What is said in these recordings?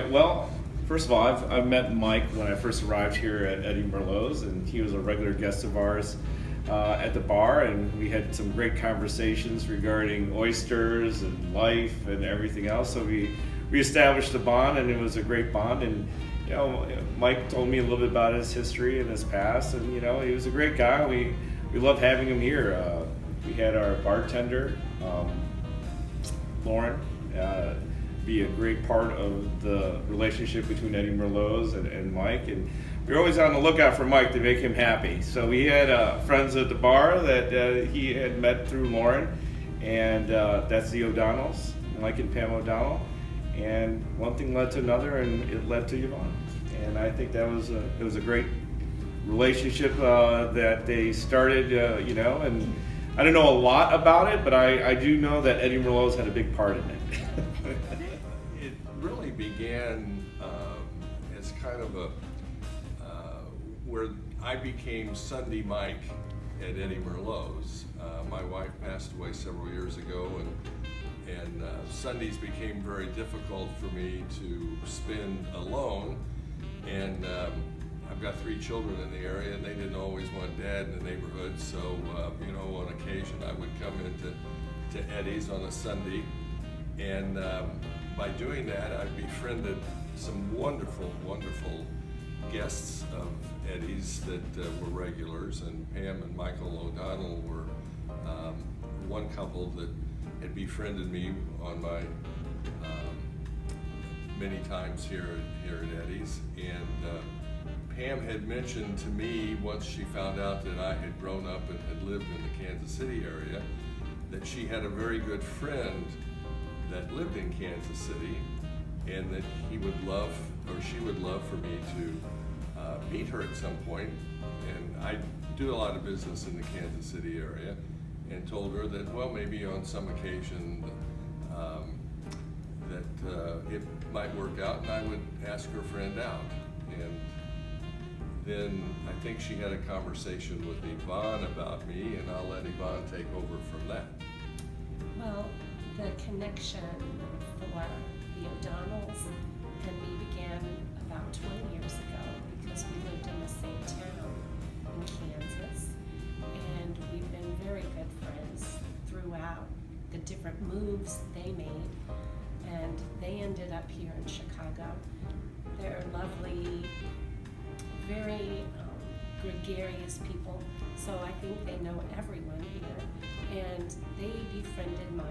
right. Well, first of all, I've met Mike when I first arrived here at Eddie Merlot's, and he was a regular guest of ours at the bar, and we had some great conversations regarding oysters and life and everything else. So we established a bond, and it was a great bond. And Mike told me a little bit about his history and his past, and he was a great guy. We love having him here. We had our bartender, Lauren, be a great part of the relationship between Eddie Merlot's and Mike, and we were always on the lookout for Mike to make him happy. So we had friends at the bar that he had met through Lauren, and that's the O'Donnells, Mike and Pam O'Donnell, and one thing led to another, and it led to Yvonne. And I think it was a great relationship that they started, and I don't know a lot about it, but I do know that Eddie Merlot's had a big part in it. It really began as kind of where I became Sunday Mike at Eddie Merlot's. My wife passed away several years ago, and Sundays became very difficult for me to spend alone. And I've got 3 children in the area, and they didn't always want dad in the neighborhood. So, on occasion I would come into Eddie's on a Sunday, and by doing that, I befriended some wonderful, wonderful guests of Eddie's that were regulars, and Pam and Michael O'Donnell were one couple that had befriended me on my many times here at Eddie's, and Pam had mentioned to me once she found out that I had grown up and had lived in the Kansas City area, that she had a very good friend that lived in Kansas City, and that she would love for me to meet her at some point. And I do a lot of business in the Kansas City area, and told her that, well, maybe on some occasion that it might work out, and I would ask her friend out. And then I think she had a conversation with Yvonne about me, and I'll let Yvonne take over from that. Well, the connection for the O'Donnells and me began about 20 years ago, because we lived in the same town in Kansas, and we've been very good friends throughout the different moves they made, and they ended up here in Chicago. They're lovely, very gregarious people, so I think they know everyone here, and they befriended Mike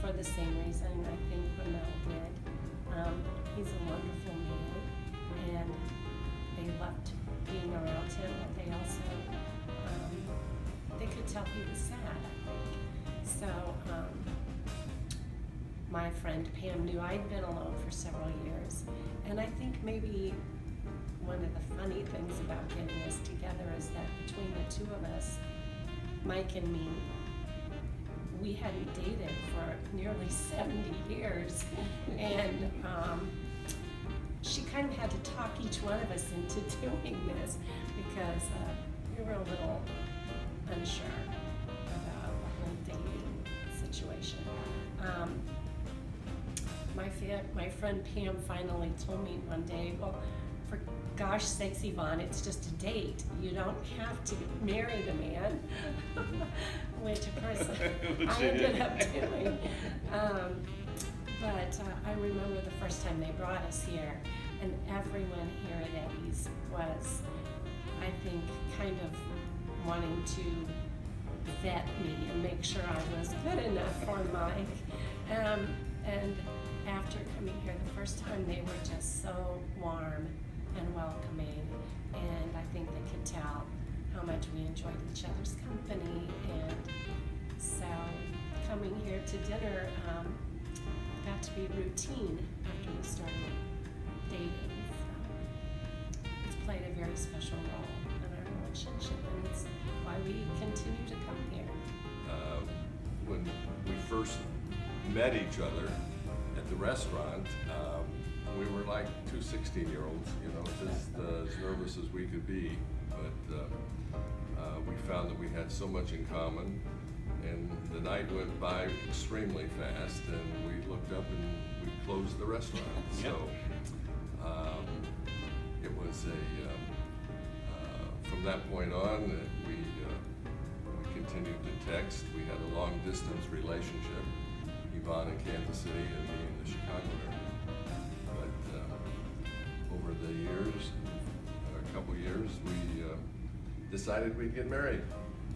for the same reason I think Ramel did. He's a wonderful man, and they loved being around him, but they also, they could tell he was sad, I think. So my friend Pam knew I'd been alone for several years, and I think maybe one of the funny things about getting us together is that between the two of us, Mike and me, we hadn't dated for nearly 70 years, and she kind of had to talk each one of us into doing this, because we were a little unsure about the whole dating situation. My friend Pam finally told me one day, well, for gosh sakes, Yvonne, it's just a date. You don't have to marry the man, which of course I ended up doing. But I remember the first time they brought us here, and everyone here at Eddie's was, I think, kind of wanting to vet me and make sure I was good enough for Mike. And after coming here the first time, they were just so warm and welcoming, and I think they could tell how much we enjoyed each other's company. And so coming here to dinner got to be routine after we started dating. So it's played a very special role in our relationship, and it's why we continue to come here. When we first met each other at the restaurant, we were like two 16-year-olds, just as nervous as we could be. But we found that we had so much in common, and the night went by extremely fast, and we looked up and we closed the restaurant. Yep. So it was from that point on, we continued to text. We had a long distance relationship, Yvonne in Kansas City and me in the Chicago area. But over the years, a couple years, we decided we'd get married.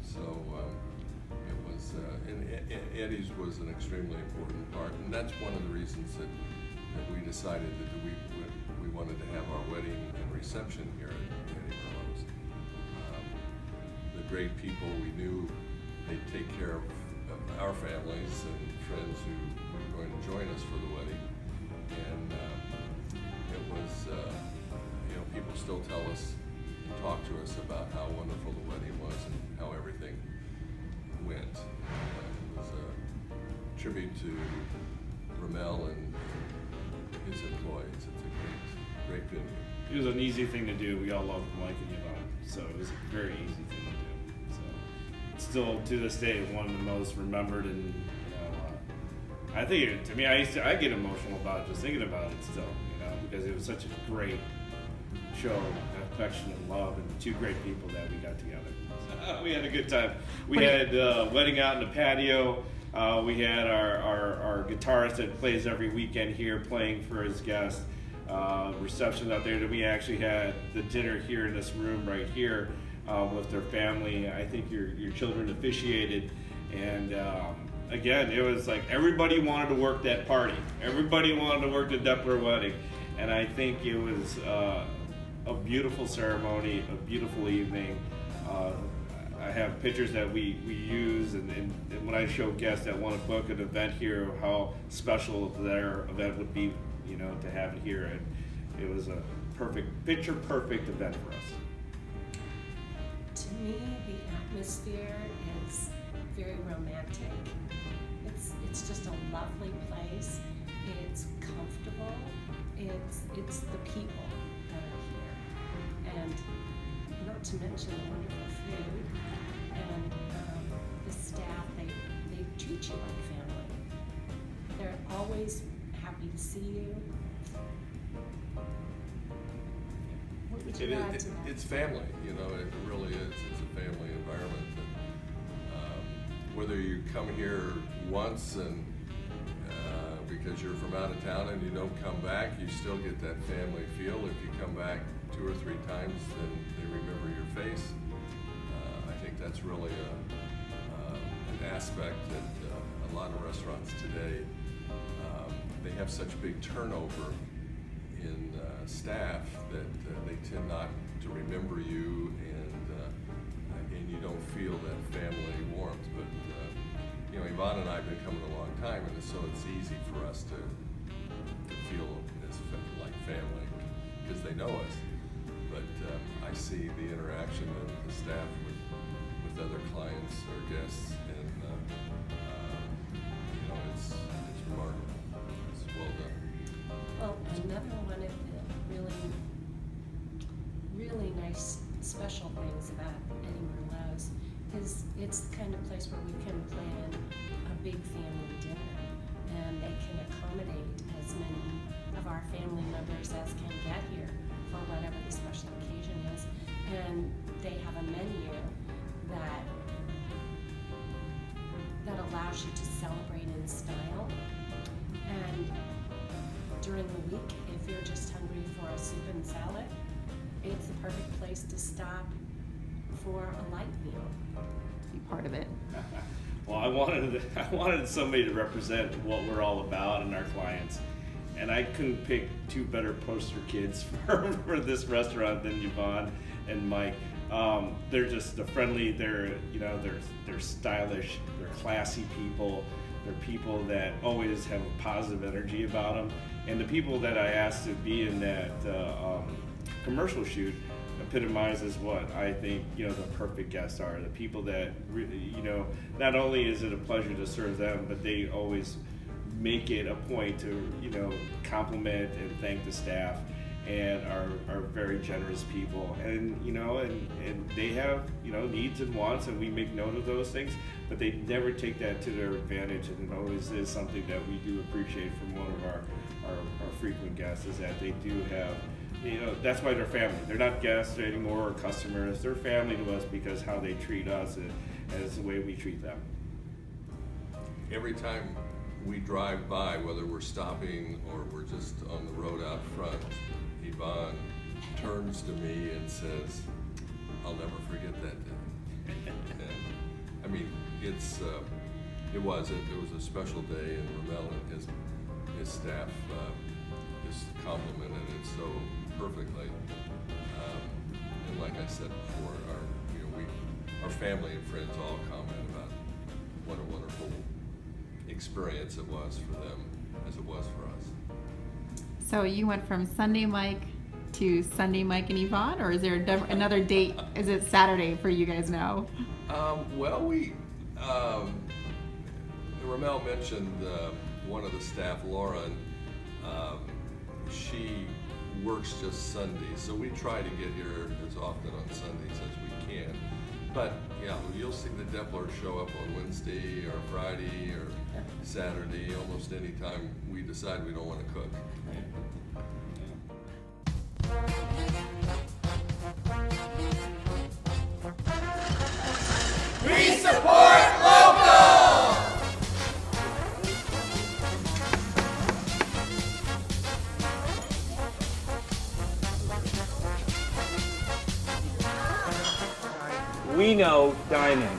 So it was, and Eddie's was an extremely important part, and that's one of the reasons that we decided that we wanted to have our wedding and reception here at Eddie Merlot's. The great people we knew, they'd take care of our families and friends who were going to join us for the wedding, and it was, people still tell us and talk to us about how wonderful the wedding was and how everything went. It was a tribute to Ramel and his employees. It's a great venue. It was an easy thing to do. We all loved Mike and Yvonne, so it was a very easy thing to do. So it's still to this day one of the most remembered, and I think to me, I get emotional about it just thinking about it still, because it was such a great show of affection and love, and two great people that we got together. So, we had a good time. We had a wedding out in the patio. We had our guitarist that plays every weekend here playing for his guests. Reception out there. Then we actually had the dinner here in this room right here with their family. I think your children officiated, and again, it was like everybody wanted to work that party. Everybody wanted to work the Deppler wedding, and I think it was a beautiful ceremony, a beautiful evening. I have pictures that we use, and when I show guests that want to book an event here, how special their event would be, to have it here. And it was a picture perfect event for us. To me, the atmosphere is very romantic. It's just a lovely place. It's comfortable. It's the people that are here, and not to mention the wonderful food and the staff. They treat you like family. They're always happy to see you. What would you add to that? It's family, it really is. It's a family environment. And, whether you come here once and because you're from out of town and you don't come back, you still get that family feel. If you come back 2 or 3 times, then they remember your face. I think that's really an aspect that a lot of restaurants today, they have such big turnover in staff that they tend not to remember you, and you don't feel that family warmth. But Yvonne and I have been coming a long time, and so it's easy for us to feel like family because they know us. But I see the interaction of the staff with other clients or guests, and it's remarkable. It's well done. Well, another one of the really nice special things about Eddie Merlot's is it's the kind of place where we can plan a big family dinner, and they can accommodate as many of our family members as can get here for whatever the special occasion is. And they have a menu that allows you to celebrate in style. And during the week, if you're just hungry for a soup and salad, it's the perfect place to stop for a light meal. Be part of it. Well, I wanted somebody to represent what we're all about and our clients, and I couldn't pick 2 better poster kids for this restaurant than Yvonne and Mike. They're friendly. They're stylish. They're classy people. They're people that always have a positive energy about them. And the people that I asked to be in that commercial shoot epitomizes what I think the perfect guests are. The people that really, not only is it a pleasure to serve them, but they always make it a point to compliment and thank the staff, and are very generous people. And and they have needs and wants, and we make note of those things, but they never take that to their advantage. And it always is something that we do appreciate from one of our frequent guests is that they do have, that's why they're family. They're not guests anymore or customers. They're family to us because how they treat us as the way we treat them. Every time we drive by, whether we're stopping or we're just on the road out front, Yvonne turns to me and says, "I'll never forget that day." And I mean, it was a special day, and Ramel and his staff just complimented it so perfectly. And like I said before, our family and friends all comment about what a wonderful experience it was for them as it was for us. So you went from Sunday Mike to Sunday Mike and Yvonne, or is there another date? Is it Saturday for you guys now? Well, Ramel mentioned one of the staff, Lauren. She works just Sundays, so we try to get here as often on Sundays as we can. But yeah, you'll see the Depplers show up on Wednesday or Friday or Saturday, almost any time we decide we don't want to cook. We support local! We know dining.